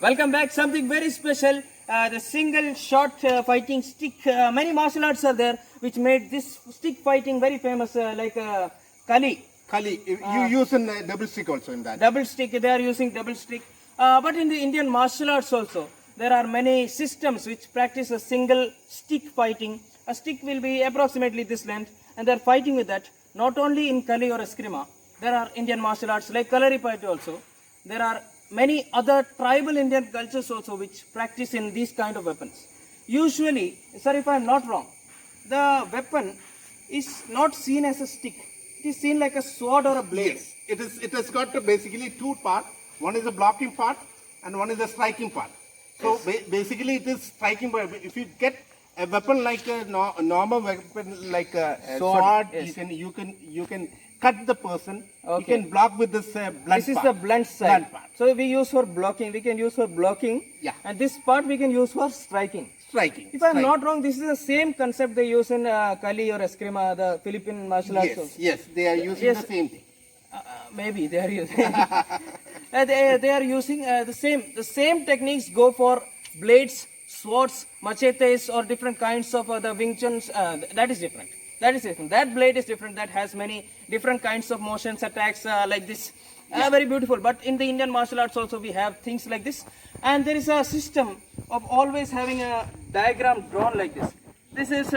Welcome back. Something very special. The single shot fighting stick. Many martial arts are there which made this stick fighting very famous, like Kali. Kali, you use a double stick also in that. Double stick, they are using double stick. But in the Indian martial arts also, there are many systems which practice a single stick fighting. A stick will be approximately this length, and they are fighting with that. Not only in Kali or Eskrima, there are Indian martial arts like Kalaripayattu also. There are many other tribal Indian cultures also which practice in these kind of weapons. Usually, sir, if I am not wrong, the weapon is not seen as a stick. It is seen like a sword or a blade. Yes, it has got basically two parts. One is the blocking part and one is the striking part. So basically it is striking part. If you get a weapon like a normal weapon like a sword, yes. you can cut the person. You can block with this blunt part. This is the blunt side. Blunt part. So we use for blocking. We can use for blocking. Yeah. And this part we can use for striking. Striking. If I am not wrong, this is the same concept they use in Kali or Eskrima, the Philippine martial arts. Also. Yes, they are using Yes. the same thing. Maybe they are using. They are using the same techniques go for blades, swords, machetes, or different kinds of the Wing Chuns. That is different. That is different. That blade is different. That has many different kinds of motions, attacks like this. Very beautiful. But in the Indian martial arts also we have things like this, and there is a system of always having a diagram drawn like this. This is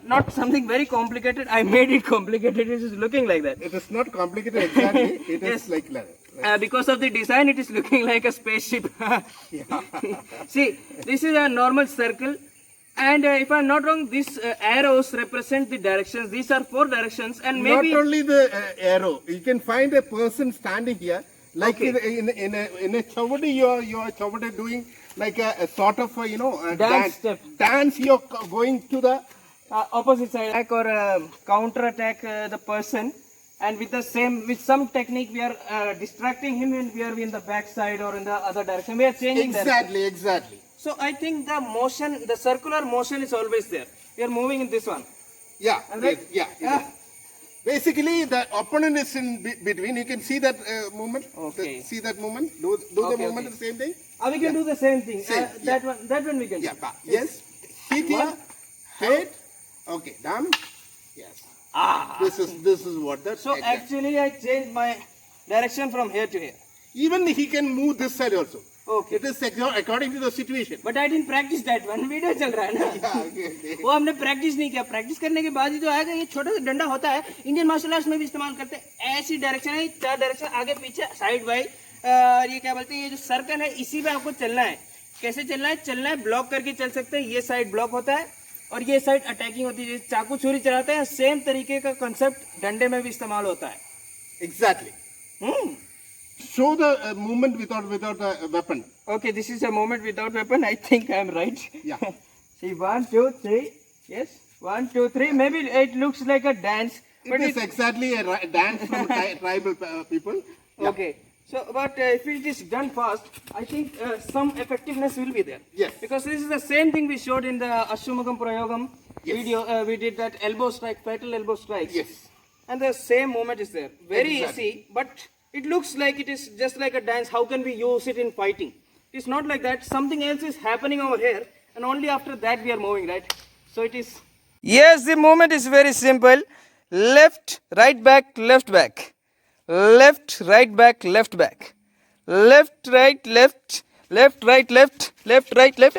not something very complicated. I made it complicated. It is looking like that. It is not complicated exactly. It Yes. is like that. Because of the design, it is looking like a spaceship. See, this is a normal circle. And if I'm not wrong, these arrows represent the directions. These are 4 directions. And maybe... Not only the arrow, you can find a person standing here, like in a chavadi, you are chavadi doing like a sort of a Dance step. Dance, you're going to the opposite side attack or counter attack the person, and with some technique we are distracting him, and we are in the back side or in the other direction. We are changing exactly. So I think the motion, the circular motion is always there. We are moving in this one. Yeah, Right? yeah. Basically, the opponent is in between. You can see that movement. Okay. See that movement. Do the movement the same thing. We can do the same thing. Same, That one we can. Yeah. do. Yes. Hit here. Head. Okay. Done. Yes. This is what that. So actually I changed my direction from here to here. Even he can move this side also. Okay. It is according to the situation. But I didn't practice that one. Video चल रहा है ना. Okay. वो हमने practice नहीं किया. Practice करने के बाद ही तो आएगा. ये छोटा सा डंडा होता है, इंडियन मार्शल आर्ट्स में भी इस्तेमाल करते हैं. ऐसी डायरेक्शन है, 4 डायरेक्शन आगे पीछे साइड बाई. ये क्या बोलते हैं, ये जो सर्कल है इसी पे आपको चलना है. कैसे चलना है, ब्लॉक करके चल सकते हैं. ये साइड ब्लॉक होता है और ये साइड अटैकिंग होती है. चाकू छुरी चलाते हैं, सेम तरीके का कंसेप्ट डंडे में भी इस्तेमाल होता है. Exactly. Show the movement without the weapon. Okay, this is a moment without weapon. I think I am right. Yeah. See, 1, 2, 3. Yes, 1, 2, 3. Maybe it looks like a dance. It is exactly a dance from tribal people. Yeah. Okay. So, but if it is done fast, I think some effectiveness will be there. Yes. Because this is the same thing we showed in the Ashwamagam Prayogam video. We did that elbow strike, fatal elbow strikes. Yes. And the same moment is there. Very Exactly. easy, but it looks like it is just like a dance. How can we use it in fighting? It's not like that. Something else is happening over here, and only after that we are moving, right? So it is. Yes, the movement is very simple. Left, right back, left back. Left, right back, left back. Left, right, left. Left, right, left. Left, right, left.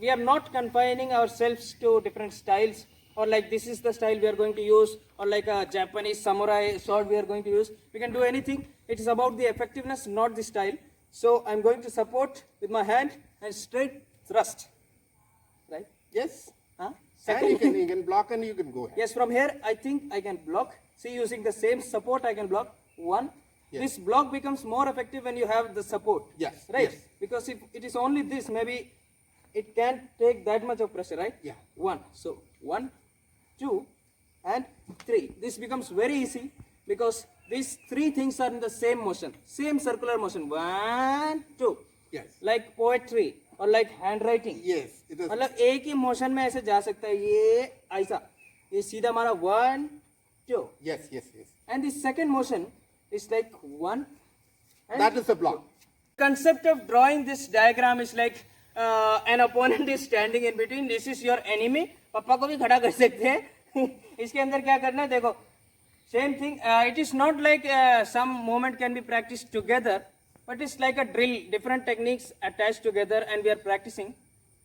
We are not confining ourselves to different styles, or like this is the style we are going to use, or like a Japanese samurai sword we are going to use. We can do anything. It is about the effectiveness, not the style. So I'm going to support with my hand and straight thrust. Right? Yes. Huh? And you can block and you can go ahead. Yes, from here I think I can block. See, using the same support I can block. 1. Yes. This block becomes more effective when you have the support. Yes, Right? yes. Because if it is only this, maybe it can't take that much of pressure, right? Yeah. 1. So 1, 2, and 3. This becomes very easy because these 3 things are in the same motion, same circular motion. 1, 2. Yes. Like poetry or like handwriting. Yes. It is. मतलब एक ही motion में ऐसे जा सकता है. ये ऐसा, ये सीधा हमारा 1, 2. Yes. And the second motion is like 1 and That is a block. Concept of drawing this diagram is like an opponent is standing in between. This is your enemy. पापा को भी खड़ा कर सकते हैं. इसके अंदर क्या करना है देखो. Same thing. It is not like some movement can be practiced together, but it's like a drill. Different techniques attached together, and we are practicing.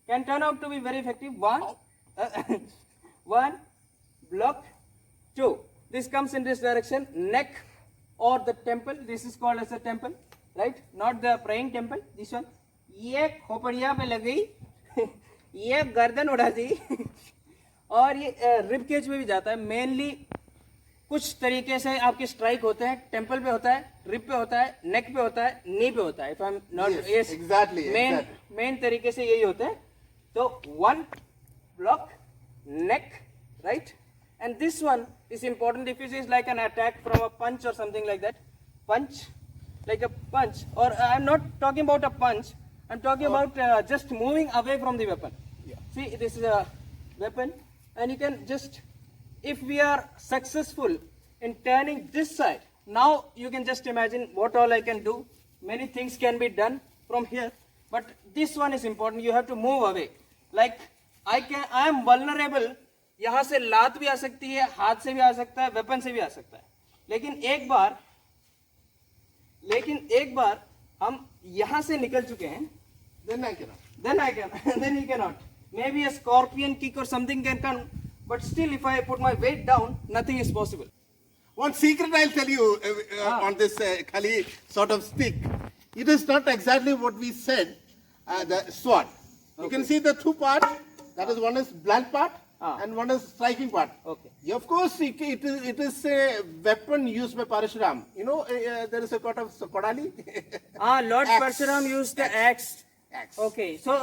Can turn out to be very effective. One, block. Two. This comes in this direction. Neck or the temple. This is called as a temple, right? Not the praying temple. This one. ये खोपड़िया पे लग गई. ये गर्दन उड़ा दी. और ये rib cage में भी जाता है. मेनली कुछ तरीके से आपके स्ट्राइक होते हैं. टेम्पल पे होता है, रिब पे होता है, नेक पे होता है, नी पे होता है. If I am not yes exactly. Main तरीके से यही होता है. तो one block neck, right, and this one is important if it is like an attack from a punch or something like that. Punch, like a punch, or I'm not talking about a punch, I'm talking about just moving away from the weapon. See, this is a weapon, and you can just, if we are successful in turning this side, now you can just imagine what all I can do. Many things can be done from here, but this one is important. You have to move away. Like I am vulnerable. यहाँ से लात भी आ सकती है, हाथ से भी आ सकता है, वेपन से भी आ सकता है. लेकिन एक बार हम यहाँ से निकल चुके हैं, then he cannot. Maybe a scorpion kick or something can come, but still if I put my weight down, nothing is possible. One secret I'll tell you on this Kali sort of stick. It is not exactly what we said, the sword. You can see the two parts. That is, one is blunt part and one is striking part. Okay. Of course, it is a weapon used by Parashuram. You know, there is a quote of Kodali. Lord Axe. Parshuram used the axe. Okay, so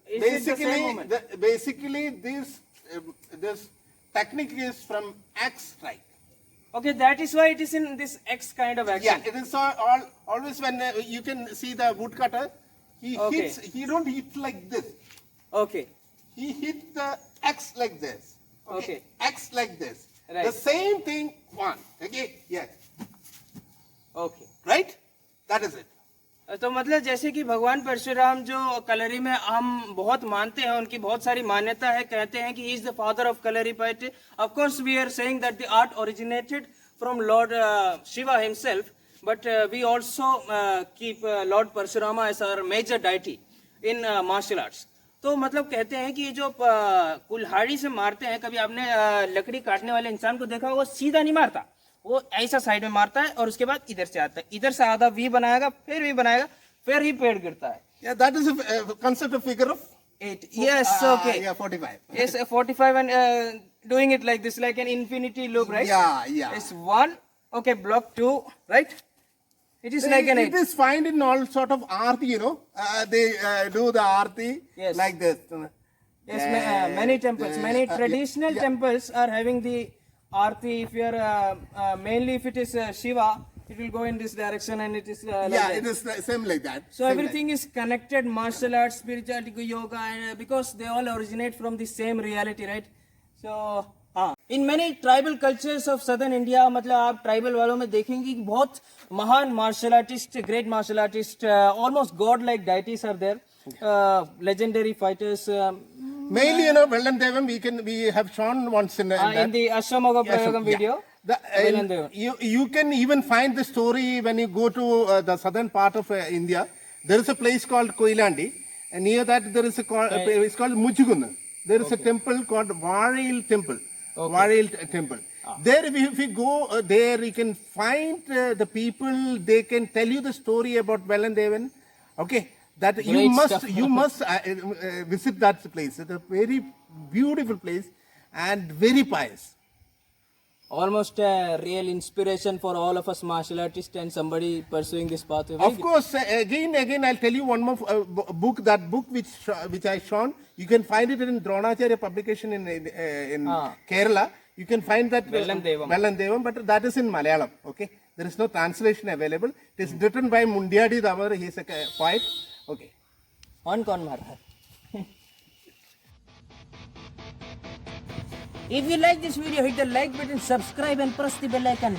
is it the same moment? Basically, this technique is from axe strike. Okay, that is why it is in this X kind of action. Yeah, it is always when you can see the woodcutter, he hits. He don't hit like this. Okay. He hit the X like this. Okay. X like this. Right. The same thing. One. Okay. Yes. Okay. Right. That is it. तो मतलब जैसे कि भगवान परशुराम जो कलरी में हम बहुत मानते हैं, उनकी बहुत सारी मान्यता है. कहते हैं कि he is the father of kalari poetry. Of course, we are saying that the art originated from Lord Shiva himself, but we also keep Lord Parshurama as our major deity in martial arts. तो मतलब कहते हैं कि जो कुल्हाड़ी से मारते हैं, कभी आपने लकड़ी काटने वाले इंसान को देखा होगा, सीधा नहीं मारता, वो ऐसा साइड में मारता है और उसके बाद इधर से आता है, इधर से आधा वी बनाएगा, फिर वी बनाएगा, फिर ही पेड़ गिरता है. Yeah, that is a concept of figure of 8. Yes, okay. Yeah, 45. Yes, 45 and doing it like this, like an infinity loop, right? Yeah. It's 1. Okay, block 2, right? It is like an 8. It is found in all sort of aarti, you know. They do the aarti like this. Yes, many temples, many traditional temples are having the aarti. If you are mainly if it is Shiva, it will go in this direction, and it is like that. It is same like that. So everything is connected: martial arts, spirituality, yoga, and because they all originate from the same reality, right? So in many tribal cultures of southern India, मतलब आप tribal वालों में देखेंगे कि बहुत महान martial artists, great martial artists, almost god-like deities are there, legendary fighters. Mainly, you know, Velandevam, we have shown once in the Ashwamagha Prayogam video. You can even find the story when you go to the southern part of India. There is a place called Koilandi, and near that there is it's called Muchuguna. There is a temple called Varil Temple. Varil Temple. There, if you go there, you can find the people. They can tell you the story about Velandevan. Okay, that you must visit that place. It's a very beautiful place and very pious. Almost a real inspiration for all of us martial artists and somebody pursuing this pathway. Of course, again, I'll tell you one more book. That book which I shown, you can find it in Dronacharya publication in Kerala. You can find that Velandevam, but that is in Malayalam. Okay, there is no translation available. It is written by Mundiadi Damodar. He is a poet. Okay. On kaun mar raha hai? If you like this video, hit the like button, subscribe and press the bell icon.